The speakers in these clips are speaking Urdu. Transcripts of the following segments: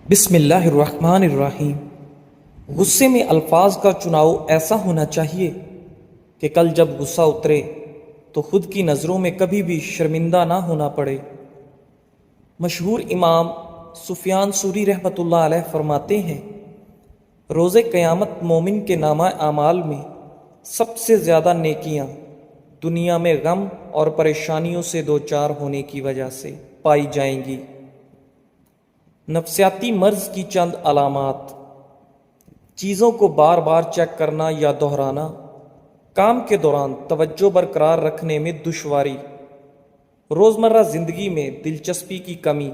بسم اللہ الرحمن الرحیم۔ غصے میں الفاظ کا چناؤ ایسا ہونا چاہیے کہ کل جب غصہ اترے تو خود کی نظروں میں کبھی بھی شرمندہ نہ ہونا پڑے۔ مشہور امام سفیان ثوری رحمۃ اللہ علیہ فرماتے ہیں، روز قیامت مومن کے نامہ اعمال میں سب سے زیادہ نیکیاں دنیا میں غم اور پریشانیوں سے دوچار ہونے کی وجہ سے پائی جائیں گی۔ نفسیاتی مرض کی چند علامات: چیزوں کو بار بار چیک کرنا یا دہرانا، کام کے دوران توجہ برقرار رکھنے میں دشواری، روزمرہ زندگی میں دلچسپی کی کمی،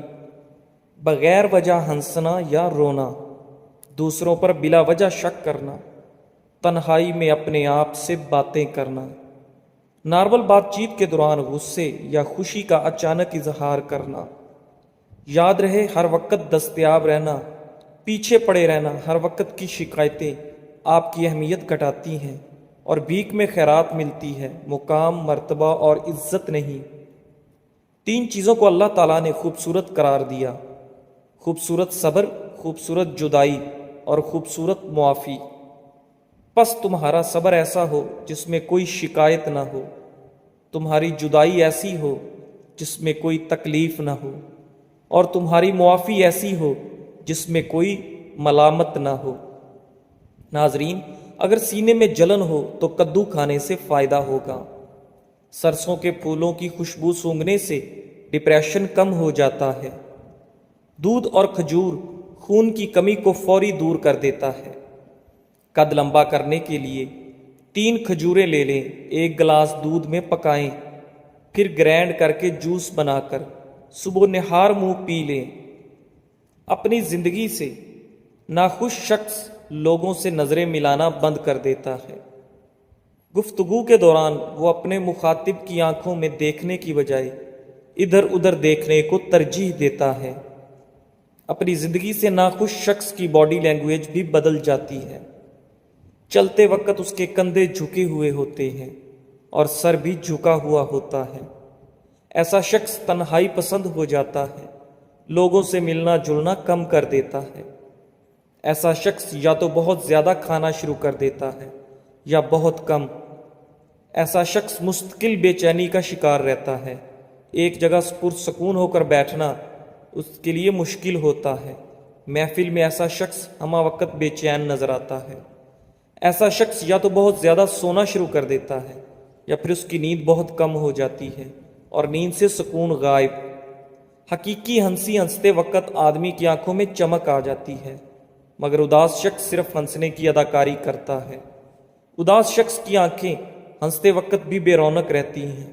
بغیر وجہ ہنسنا یا رونا، دوسروں پر بلا وجہ شک کرنا، تنہائی میں اپنے آپ سے باتیں کرنا، نارمل بات چیت کے دوران غصے یا خوشی کا اچانک اظہار کرنا۔ یاد رہے، ہر وقت دستیاب رہنا، پیچھے پڑے رہنا، ہر وقت کی شکایتیں آپ کی اہمیت گھٹاتی ہیں اور بھیک میں خیرات ملتی ہے، مقام، مرتبہ اور عزت نہیں۔ 3 چیزوں کو اللہ تعالیٰ نے خوبصورت قرار دیا: خوبصورت صبر، خوبصورت جدائی اور خوبصورت معافی۔ پس تمہارا صبر ایسا ہو جس میں کوئی شکایت نہ ہو، تمہاری جدائی ایسی ہو جس میں کوئی تکلیف نہ ہو، اور تمہاری معافی ایسی ہو جس میں کوئی ملامت نہ ہو۔ ناظرین، اگر سینے میں جلن ہو تو کدو کھانے سے فائدہ ہوگا۔ سرسوں کے پھولوں کی خوشبو سونگھنے سے ڈپریشن کم ہو جاتا ہے۔ دودھ اور کھجور خون کی کمی کو فوری دور کر دیتا ہے۔ قد لمبا کرنے کے لیے 3 کھجوریں لے لیں، 1 گلاس دودھ میں پکائیں، پھر گرینڈ کر کے جوس بنا کر صبح نہار منہ پی لیں۔ اپنی زندگی سے ناخوش شخص لوگوں سے نظریں ملانا بند کر دیتا ہے۔ گفتگو کے دوران وہ اپنے مخاطب کی آنکھوں میں دیکھنے کی بجائے ادھر ادھر دیکھنے کو ترجیح دیتا ہے۔ اپنی زندگی سے ناخوش شخص کی باڈی لینگویج بھی بدل جاتی ہے۔ چلتے وقت اس کے کندھے جھکے ہوئے ہوتے ہیں اور سر بھی جھکا ہوا ہوتا ہے۔ ایسا شخص تنہائی پسند ہو جاتا ہے، لوگوں سے ملنا جلنا کم کر دیتا ہے۔ ایسا شخص یا تو بہت زیادہ کھانا شروع کر دیتا ہے یا بہت کم۔ ایسا شخص مستقل بے چینی کا شکار رہتا ہے۔ ایک جگہ پرسکون ہو کر بیٹھنا اس کے لیے مشکل ہوتا ہے۔ محفل میں ایسا شخص ہمہ وقت بے چین نظر آتا ہے۔ ایسا شخص یا تو بہت زیادہ سونا شروع کر دیتا ہے یا پھر اس کی نیند بہت کم ہو جاتی ہے اور نیند سے سکون غائب۔ حقیقی ہنسی ہنستے وقت آدمی کی آنکھوں میں چمک آ جاتی ہے، مگر اداس شخص صرف ہنسنے کی اداکاری کرتا ہے۔ اداس شخص کی آنکھیں ہنستے وقت بھی بے رونق رہتی ہیں۔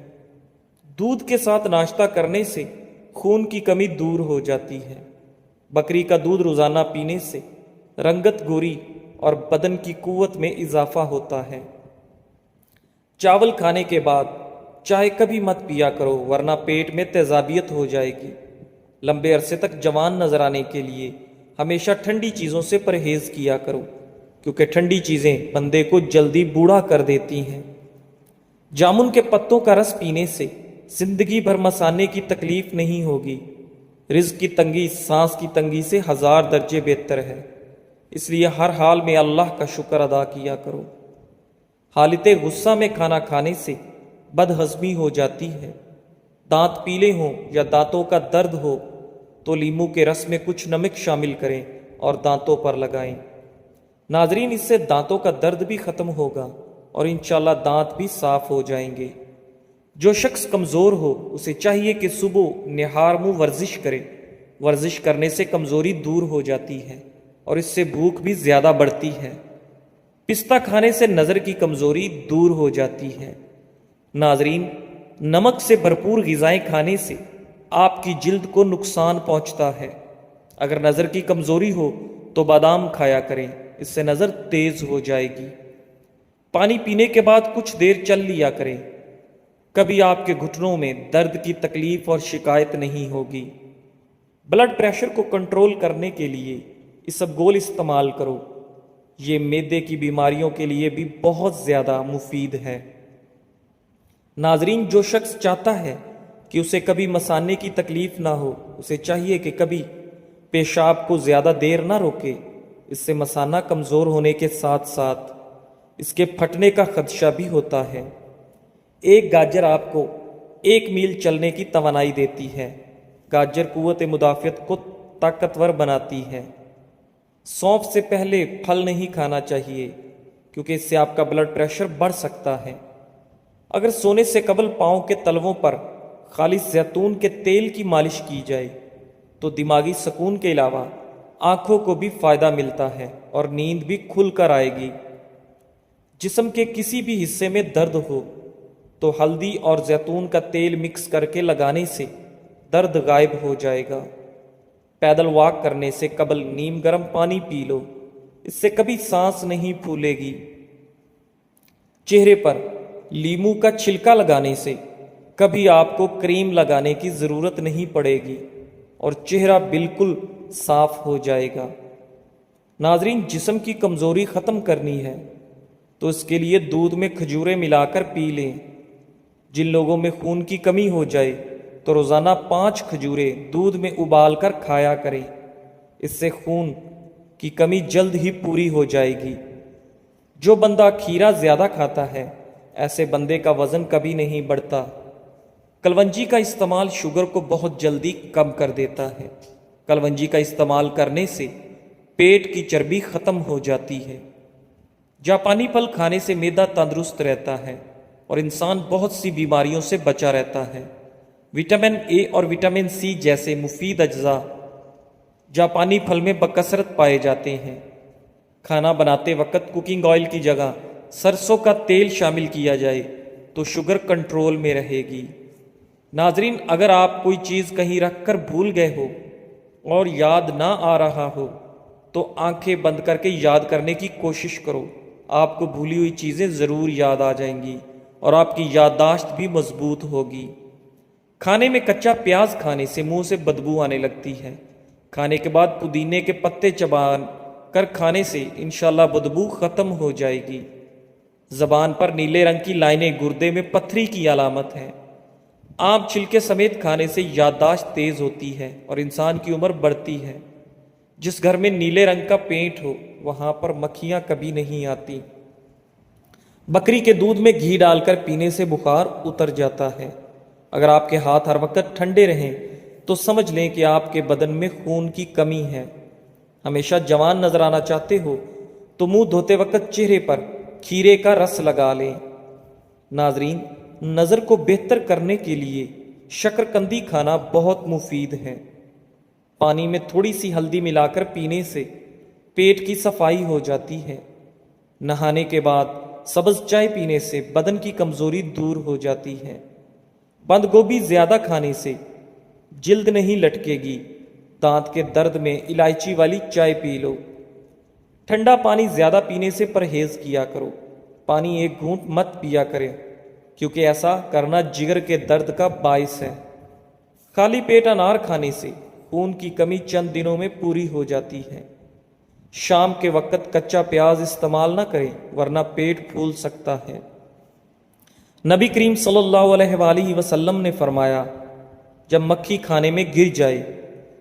دودھ کے ساتھ ناشتہ کرنے سے خون کی کمی دور ہو جاتی ہے۔ بکری کا دودھ روزانہ پینے سے رنگت گوری اور بدن کی قوت میں اضافہ ہوتا ہے۔ چاول کھانے کے بعد چائے کبھی مت پیا کرو، ورنہ پیٹ میں تیزابیت ہو جائے گی۔ لمبے عرصے تک جوان نظر آنے کے لیے ہمیشہ ٹھنڈی چیزوں سے پرہیز کیا کرو، کیونکہ ٹھنڈی چیزیں بندے کو جلدی بوڑھا کر دیتی ہیں۔ جامن کے پتوں کا رس پینے سے زندگی بھر مسانے کی تکلیف نہیں ہوگی۔ رزق کی تنگی سانس کی تنگی سے 1000 درجے بہتر ہے، اس لیے ہر حال میں اللہ کا شکر ادا کیا کرو۔ حالت غصہ میں کھانا کھانے سے بد ہضمی ہو جاتی ہے۔ دانت پیلے ہوں یا دانتوں کا درد ہو تو لیموں کے رس میں کچھ نمک شامل کریں اور دانتوں پر لگائیں۔ ناظرین، اس سے دانتوں کا درد بھی ختم ہوگا اور انشاءاللہ دانت بھی صاف ہو جائیں گے۔ جو شخص کمزور ہو اسے چاہیے کہ صبح نہار منہ ورزش کرے۔ ورزش کرنے سے کمزوری دور ہو جاتی ہے اور اس سے بھوک بھی زیادہ بڑھتی ہے۔ پستہ کھانے سے نظر کی کمزوری دور ہو جاتی ہے۔ ناظرین، نمک سے بھرپور غذائیں کھانے سے آپ کی جلد کو نقصان پہنچتا ہے۔ اگر نظر کی کمزوری ہو تو بادام کھایا کریں، اس سے نظر تیز ہو جائے گی۔ پانی پینے کے بعد کچھ دیر چل لیا کریں، کبھی آپ کے گھٹنوں میں درد کی تکلیف اور شکایت نہیں ہوگی۔ بلڈ پریشر کو کنٹرول کرنے کے لیے اسبگول استعمال کرو، یہ معدے کی بیماریوں کے لیے بھی بہت زیادہ مفید ہے۔ ناظرین، جو شخص چاہتا ہے کہ اسے کبھی مثانے کی تکلیف نہ ہو، اسے چاہیے کہ کبھی پیشاب کو زیادہ دیر نہ روکے، اس سے مثانہ کمزور ہونے کے ساتھ ساتھ اس کے پھٹنے کا خدشہ بھی ہوتا ہے۔ ایک گاجر آپ کو 1 میل چلنے کی توانائی دیتی ہے۔ گاجر قوت مدافعت کو طاقتور بناتی ہے۔ سونف سے پہلے پھل نہیں کھانا چاہیے کیونکہ اس سے آپ کا بلڈ پریشر بڑھ سکتا ہے۔ اگر سونے سے قبل پاؤں کے تلووں پر خالص زیتون کے تیل کی مالش کی جائے تو دماغی سکون کے علاوہ آنکھوں کو بھی فائدہ ملتا ہے اور نیند بھی کھل کر آئے گی۔ جسم کے کسی بھی حصے میں درد ہو تو ہلدی اور زیتون کا تیل مکس کر کے لگانے سے درد غائب ہو جائے گا۔ پیدل واک کرنے سے قبل نیم گرم پانی پی لو، اس سے کبھی سانس نہیں پھولے گی۔ چہرے پر لیموں کا چھلکا لگانے سے کبھی آپ کو کریم لگانے کی ضرورت نہیں پڑے گی اور چہرہ بالکل صاف ہو جائے گا۔ ناظرین، جسم کی کمزوری ختم کرنی ہے تو اس کے لیے دودھ میں کھجوریں ملا کر پی لیں۔ جن لوگوں میں خون کی کمی ہو جائے تو روزانہ 5 کھجوریں دودھ میں ابال کر کھایا کریں، اس سے خون کی کمی جلد ہی پوری ہو جائے گی۔ جو بندہ کھیرا زیادہ کھاتا ہے ایسے بندے کا وزن کبھی نہیں بڑھتا۔ کلونجی کا استعمال شوگر کو بہت جلدی کم کر دیتا ہے۔ کلونجی کا استعمال کرنے سے پیٹ کی چربی ختم ہو جاتی ہے۔ جاپانی پھل کھانے سے معدہ تندرست رہتا ہے اور انسان بہت سی بیماریوں سے بچا رہتا ہے۔ وٹامن اے اور وٹامن سی جیسے مفید اجزاء جاپانی پھل میں بکثرت پائے جاتے ہیں۔ کھانا بناتے وقت کوکنگ آئل کی جگہ سرسوں کا تیل شامل کیا جائے تو شوگر کنٹرول میں رہے گی۔ ناظرین، اگر آپ کوئی چیز کہیں رکھ کر بھول گئے ہو اور یاد نہ آ رہا ہو تو آنکھیں بند کر کے یاد کرنے کی کوشش کرو۔ آپ کو بھولی ہوئی چیزیں ضرور یاد آ جائیں گی اور آپ کی یادداشت بھی مضبوط ہوگی۔ کھانے میں کچا پیاز کھانے سے منہ سے بدبو آنے لگتی ہے۔ کھانے کے بعد پودینے کے پتے چبا کر کھانے سے انشاءاللہ بدبو ختم ہو جائے گی۔ زبان پر نیلے رنگ کی لائنیں گردے میں پتھری کی علامت ہے۔ آم چھلکے سمیت کھانے سے یادداشت تیز ہوتی ہے اور انسان کی عمر بڑھتی ہے۔ جس گھر میں نیلے رنگ کا پینٹ ہو وہاں پر مکھیاں کبھی نہیں آتی۔ بکری کے دودھ میں گھی ڈال کر پینے سے بخار اتر جاتا ہے۔ اگر آپ کے ہاتھ ہر وقت ٹھنڈے رہیں تو سمجھ لیں کہ آپ کے بدن میں خون کی کمی ہے۔ ہمیشہ جوان نظر آنا چاہتے ہو تو منہ دھوتے وقت چہرے پر کھیرے کا رس لگا لیں۔ ناظرین، نظر کو بہتر کرنے کے لیے شکرکندی کھانا بہت مفید ہے۔ پانی میں تھوڑی سی ہلدی ملا کر پینے سے پیٹ کی صفائی ہو جاتی ہے۔ نہانے کے بعد سبز چائے پینے سے بدن کی کمزوری دور ہو جاتی ہے۔ بند گوبھی زیادہ کھانے سے جلد نہیں لٹکے گی۔ دانت کے درد میں الائچی والی چائے پی لو۔ ٹھنڈا پانی زیادہ پینے سے پرہیز کیا کرو۔ پانی ایک گھونٹ مت پیا کرے کیونکہ ایسا کرنا جگر کے درد کا باعث ہے۔ خالی پیٹ انار کھانے سے خون کی کمی چند دنوں میں پوری ہو جاتی ہے۔ شام کے وقت کچا پیاز استعمال نہ کریں ورنہ پیٹ پھول سکتا ہے۔ نبی کریم صلی اللہ علیہ وآلہ وسلم نے فرمایا، جب مکھی کھانے میں گر جائے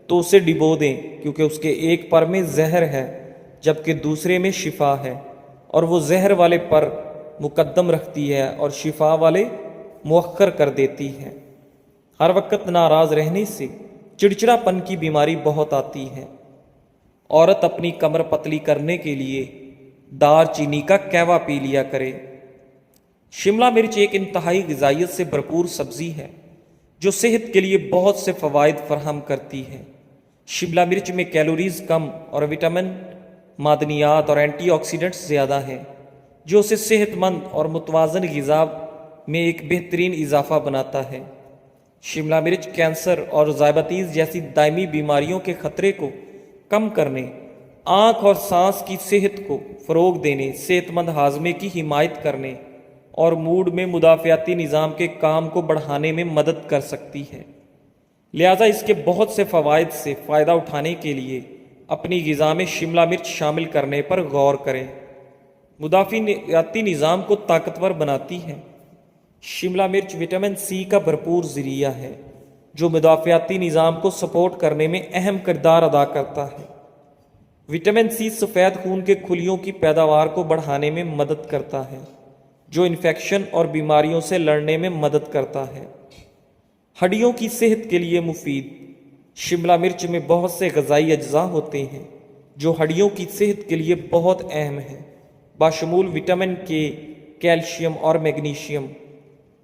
تو اسے ڈبو دیں کیونکہ اس کے ایک پر میں زہر ہے جبکہ دوسرے میں شفا ہے، اور وہ زہر والے پر مقدم رکھتی ہے اور شفا والے مؤخر کر دیتی ہے۔ ہر وقت ناراض رہنے سے چڑچڑا پن کی بیماری بہت آتی ہے۔ عورت اپنی کمر پتلی کرنے کے لیے دار چینی کا کہوا پی لیا کرے۔ شملہ مرچ ایک انتہائی غذائیت سے بھرپور سبزی ہے جو صحت کے لیے بہت سے فوائد فراہم کرتی ہے۔ شملہ مرچ میں کیلوریز کم اور وٹامن، معدنیات اور اینٹی آکسیڈنٹس زیادہ ہیں جو اسے صحت مند اور متوازن غذا میں ایک بہترین اضافہ بناتا ہے۔ شملہ مرچ کینسر اور ذیابیطس جیسی دائمی بیماریوں کے خطرے کو کم کرنے، آنکھ اور سانس کی صحت کو فروغ دینے، صحت مند ہاضمے کی حمایت کرنے اور موڈ میں مدافعتی نظام کے کام کو بڑھانے میں مدد کر سکتی ہے۔ لہٰذا اس کے بہت سے فوائد سے فائدہ اٹھانے کے لیے اپنی غذا میں شملہ مرچ شامل کرنے پر غور کریں۔ مدافعتی نظام کو طاقتور بناتی ہے۔ شملہ مرچ وٹامن سی کا بھرپور ذریعہ ہے جو مدافعتی نظام کو سپورٹ کرنے میں اہم کردار ادا کرتا ہے۔ وٹامن سی سفید خون کے خلیوں کی پیداوار کو بڑھانے میں مدد کرتا ہے، جو انفیکشن اور بیماریوں سے لڑنے میں مدد کرتا ہے۔ ہڈیوں کی صحت کے لیے مفید۔ شملہ مرچ میں بہت سے غذائی اجزاء ہوتے ہیں جو ہڈیوں کی صحت کے لیے بہت اہم ہیں، بشمول وٹامن کے، کیلشیم اور میگنیشیم۔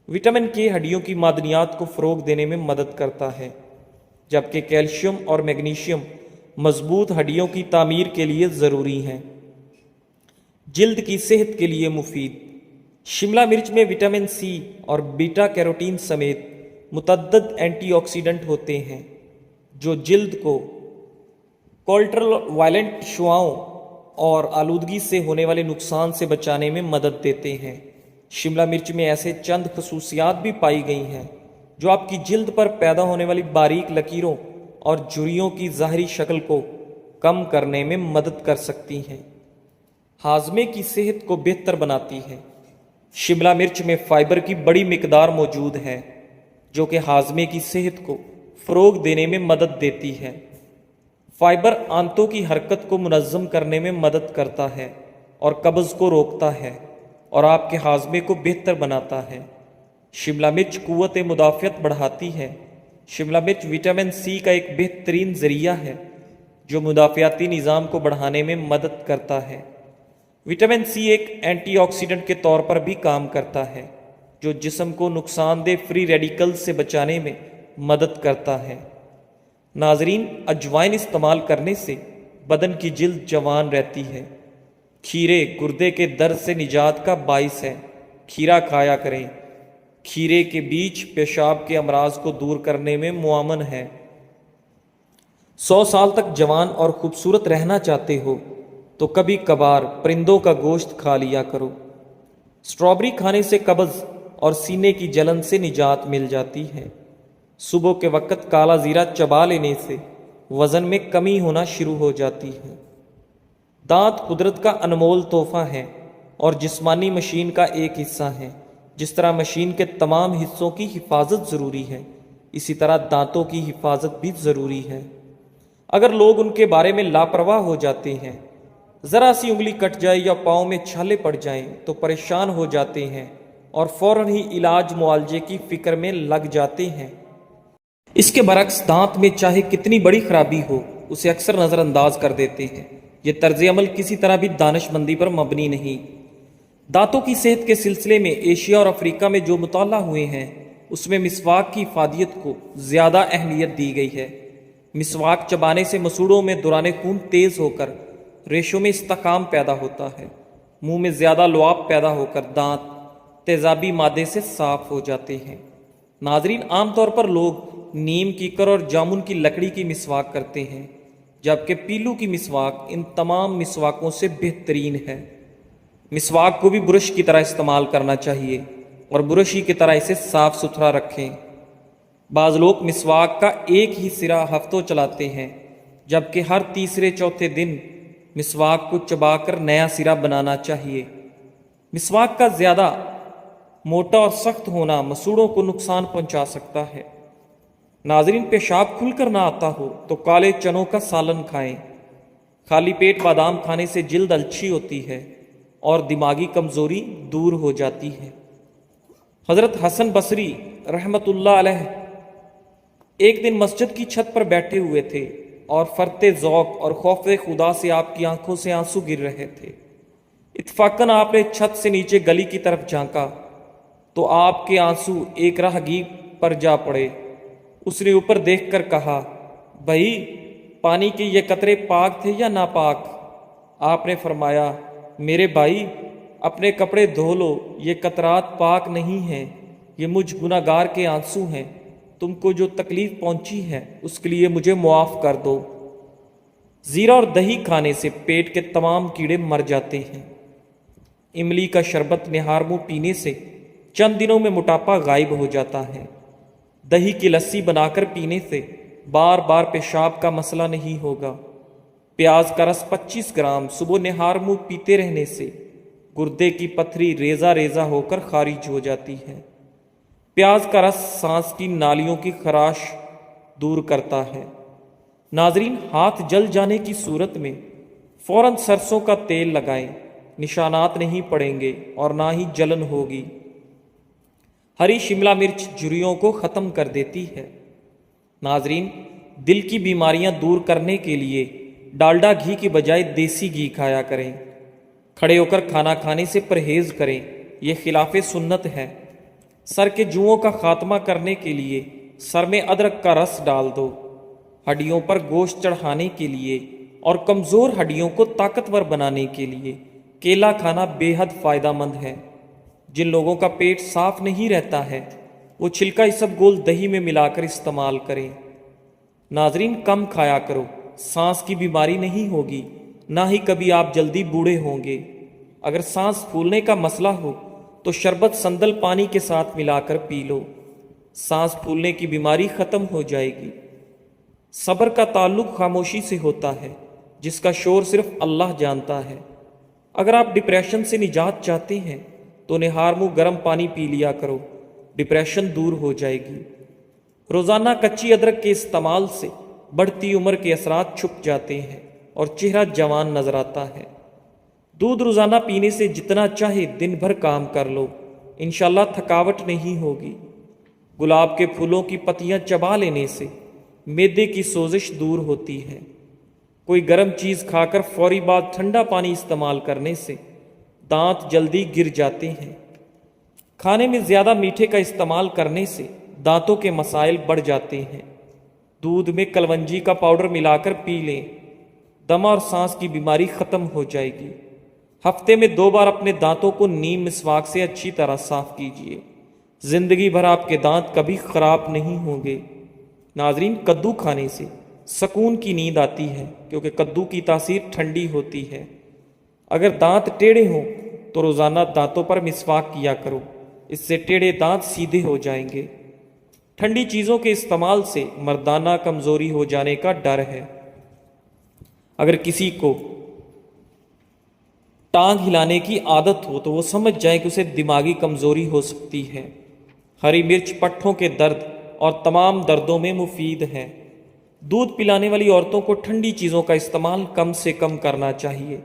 وٹامن کے ہڈیوں کی معدنیات کو فروغ دینے میں مدد کرتا ہے، جبکہ کیلشیم اور میگنیشیم مضبوط ہڈیوں کی تعمیر کے لیے ضروری ہیں۔ جلد کی صحت کے لیے مفید۔ شملہ مرچ میں وٹامن سی اور بیٹا کیروٹین سمیت متعدد اینٹی آکسیڈنٹ ہوتے ہیں جو جلد کو کولٹرل وائلنٹ شعاعوں اور آلودگی سے ہونے والے نقصان سے بچانے میں مدد دیتے ہیں۔ شملہ مرچ میں ایسے چند خصوصیات بھی پائی گئی ہیں جو آپ کی جلد پر پیدا ہونے والی باریک لکیروں اور جھریوں کی ظاہری شکل کو کم کرنے میں مدد کر سکتی ہیں۔ ہاضمے کی صحت کو بہتر بناتی ہے۔ شملہ مرچ میں فائبر کی بڑی مقدار موجود ہے جو کہ ہاضمے کی صحت کو فروغ دینے میں مدد دیتی ہے۔ فائبر آنتوں کی حرکت کو منظم کرنے میں مدد کرتا ہے اور قبض کو روکتا ہے اور آپ کے ہاضمے کو بہتر بناتا ہے۔ شملہ مرچ قوت مدافعت بڑھاتی ہے۔ شملہ مرچ وٹامن سی کا ایک بہترین ذریعہ ہے جو مدافعتی نظام کو بڑھانے میں مدد کرتا ہے۔ وٹامن سی ایک اینٹی آکسیڈنٹ کے طور پر بھی کام کرتا ہے جو جسم کو نقصان دہ فری ریڈیکل سے بچانے میں مدد کرتا ہے۔ ناظرین، اجوائن استعمال کرنے سے بدن کی جلد جوان رہتی ہے۔ کھیرے گردے کے درد سے نجات کا باعث ہے۔ کھیرا کھایا کریں۔ کھیرے کے بیج پیشاب کے امراض کو دور کرنے میں معاون ہے۔ 100 سال تک جوان اور خوبصورت رہنا چاہتے ہو تو کبھی کبھار پرندوں کا گوشت کھا لیا کرو۔ اسٹرابری کھانے سے قبض اور سینے کی جلن سے نجات مل جاتی ہے۔ صبح کے وقت کالا زیرہ چبا لینے سے وزن میں کمی ہونا شروع ہو جاتی ہے۔ دانت قدرت کا انمول تحفہ ہے اور جسمانی مشین کا ایک حصہ ہے۔ جس طرح مشین کے تمام حصوں کی حفاظت ضروری ہے، اسی طرح دانتوں کی حفاظت بھی ضروری ہے۔ اگر لوگ ان کے بارے میں لاپرواہ ہو جاتے ہیں، ذرا سی انگلی کٹ جائے یا پاؤں میں چھالے پڑ جائیں تو پریشان ہو جاتے ہیں اور فوراً ہی علاج معالجے کی فکر میں لگ جاتے ہیں۔ اس کے برعکس دانت میں چاہے کتنی بڑی خرابی ہو اسے اکثر نظر انداز کر دیتے ہیں۔ یہ طرز عمل کسی طرح بھی دانش مندی پر مبنی نہیں۔ دانتوں کی صحت کے سلسلے میں ایشیا اور افریقہ میں جو مطالعہ ہوئے ہیں اس میں مسواک کی افادیت کو زیادہ اہمیت دی گئی ہے۔ مسواک چبانے سے مسوڑوں میں دوران خون تیز ہو کر ریشوں میں استحکام پیدا ہوتا ہے، منہ میں زیادہ لعاب پیدا ہو کر دانت تیزابی مادے سے صاف ہو جاتے ہیں۔ ناظرین، عام طور پر لوگ نیم کیکر اور جامن کی لکڑی کی مسواک کرتے ہیں، جبکہ پیلو کی مسواک ان تمام مسواکوں سے بہترین ہے۔ مسواک کو بھی برش کی طرح استعمال کرنا چاہیے اور برش ہی کی طرح اسے صاف ستھرا رکھیں۔ بعض لوگ مسواک کا ایک ہی سرا ہفتوں چلاتے ہیں، جبکہ ہر تیسرے چوتھے دن مسواک کو چبا کر نیا سرا بنانا چاہیے۔ مسواک کا زیادہ موٹا اور سخت ہونا مسوڑوں کو نقصان پہنچا سکتا ہے۔ ناظرین، پیشاب کھل کر نہ آتا ہو تو کالے چنوں کا سالن کھائیں۔ خالی پیٹ بادام کھانے سے جلد الچھی ہوتی ہے اور دماغی کمزوری دور ہو جاتی ہے۔ حضرت حسن بصری رحمت اللہ علیہ ایک دن مسجد کی چھت پر بیٹھے ہوئے تھے اور فرط ذوق اور خوف خدا سے آپ کی آنکھوں سے آنسو گر رہے تھے۔ اتفاقاً آپ نے چھت سے نیچے گلی کی طرف جھانکا تو آپ کے آنسو ایک راہگیر پر جا پڑے۔ اس نے اوپر دیکھ کر کہا، بھائی، پانی کے یہ قطرے پاک تھے یا ناپاک؟ آپ نے فرمایا، میرے بھائی، اپنے کپڑے دھو لو، یہ قطرات پاک نہیں ہیں، یہ مجھ گناہگار کے آنسو ہیں۔ تم کو جو تکلیف پہنچی ہے اس کے لیے مجھے معاف کر دو۔ زیرہ اور دہی کھانے سے پیٹ کے تمام کیڑے مر جاتے ہیں۔ املی کا شربت نہار منہ پینے سے چند دنوں میں موٹاپا غائب ہو جاتا ہے۔ دہی کی لسی بنا کر پینے سے بار بار پیشاب کا مسئلہ نہیں ہوگا۔ پیاز کا رس 25 گرام صبح نہار منہ پیتے رہنے سے گردے کی پتھری ریزہ ریزہ ہو کر خارج ہو جاتی ہے۔ پیاز کا رس سانس کی نالیوں کی خراش دور کرتا ہے۔ ناظرین، ہاتھ جل جانے کی صورت میں فوراً سرسوں کا تیل لگائیں، نشانات نہیں پڑیں گے اور نہ ہی جلن ہوگی۔ ہری شملہ مرچ جھریوں کو ختم کر دیتی ہے۔ ناظرین، دل کی بیماریاں دور کرنے کے لیے ڈالڈا گھی کی بجائے دیسی گھی کھایا کریں۔ کھڑے ہو کر کھانا کھانے سے پرہیز کریں، یہ خلاف سنت ہے۔ سر کے جوؤں کا خاتمہ کرنے کے لیے سر میں ادرک کا رس ڈال دو۔ ہڈیوں پر گوشت چڑھانے کے لیے اور کمزور ہڈیوں کو طاقتور بنانے کے لیے کیلا کھانا بے حد فائدہ مند ہے۔ جن لوگوں کا پیٹ صاف نہیں رہتا ہے وہ چھلکا اسبگول دہی میں ملا کر استعمال کریں۔ ناظرین، کم کھایا کرو، سانس کی بیماری نہیں ہوگی، نہ ہی کبھی آپ جلدی بوڑھے ہوں گے۔ اگر سانس پھولنے کا مسئلہ ہو تو شربت سندل پانی کے ساتھ ملا کر پی لو، سانس پھولنے کی بیماری ختم ہو جائے گی۔ صبر کا تعلق خاموشی سے ہوتا ہے، جس کا شور صرف اللہ جانتا ہے۔ اگر آپ ڈپریشن سے نجات چاہتے ہیں تو نہار منہ گرم پانی پی لیا کرو، ڈپریشن دور ہو جائے گی۔ روزانہ کچی ادرک کے استعمال سے بڑھتی عمر کے اثرات چھپ جاتے ہیں اور چہرہ جوان نظر آتا ہے۔ دودھ روزانہ پینے سے جتنا چاہے دن بھر کام کر لو، انشاءاللہ تھکاوٹ نہیں ہوگی۔ گلاب کے پھولوں کی پتیاں چبا لینے سے معدے کی سوزش دور ہوتی ہے۔ کوئی گرم چیز کھا کر فوری بعد ٹھنڈا پانی استعمال کرنے سے دانت جلدی گر جاتے ہیں۔ کھانے میں زیادہ میٹھے کا استعمال کرنے سے دانتوں کے مسائل بڑھ جاتے ہیں۔ دودھ میں کلونجی کا پاؤڈر ملا کر پی لیں، دمہ اور سانس کی بیماری ختم ہو جائے گی۔ ہفتے میں 2 بار اپنے دانتوں کو نیم مسواک سے اچھی طرح صاف کیجیے، زندگی بھر آپ کے دانت کبھی خراب نہیں ہوں گے۔ ناظرین، کدو کھانے سے سکون کی نیند آتی ہے کیونکہ کدو کی تاثیر ٹھنڈی ہوتی ہے۔ اگر دانت ٹیڑھے ہوں تو روزانہ دانتوں پر مسواک کیا کرو، اس سے ٹیڑھے دانت سیدھے ہو جائیں گے۔ ٹھنڈی چیزوں کے استعمال سے مردانہ کمزوری ہو جانے کا ڈر ہے۔ اگر کسی کو ٹانگ ہلانے کی عادت ہو تو وہ سمجھ جائے کہ اسے دماغی کمزوری ہو سکتی ہے۔ ہری مرچ پٹھوں کے درد اور تمام دردوں میں مفید ہے۔ دودھ پلانے والی عورتوں کو ٹھنڈی چیزوں کا استعمال کم سے کم کرنا چاہیے۔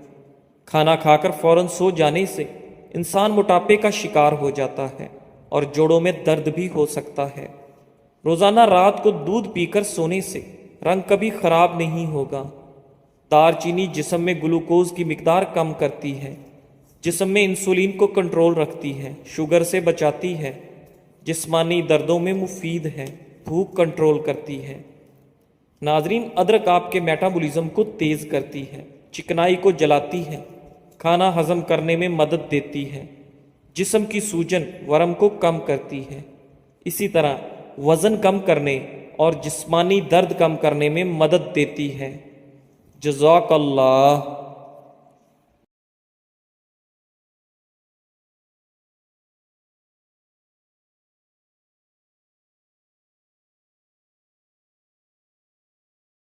کھانا کھا کر فوراً سو جانے سے انسان موٹاپے کا شکار ہو جاتا ہے اور جوڑوں میں درد بھی ہو سکتا ہے۔ روزانہ رات کو دودھ پی کر سونے سے رنگ کبھی خراب نہیں ہوگا۔ دار چینی جسم میں گلوکوز کی مقدار کم کرتی ہے، جسم میں انسولین کو کنٹرول رکھتی ہے، شوگر سے بچاتی ہے، جسمانی دردوں میں مفید ہے، بھوک کنٹرول کرتی ہے۔ ناظرین، ادرک آپ کے میٹابولزم کو تیز کرتی ہے، چکنائی کو جلاتی ہے، کھانا ہضم کرنے میں مدد دیتی ہے، جسم کی سوجن ورم کو کم کرتی ہے، اسی طرح وزن کم کرنے اور جسمانی درد کم کرنے میں مدد دیتی ہے۔ جزاک اللہ۔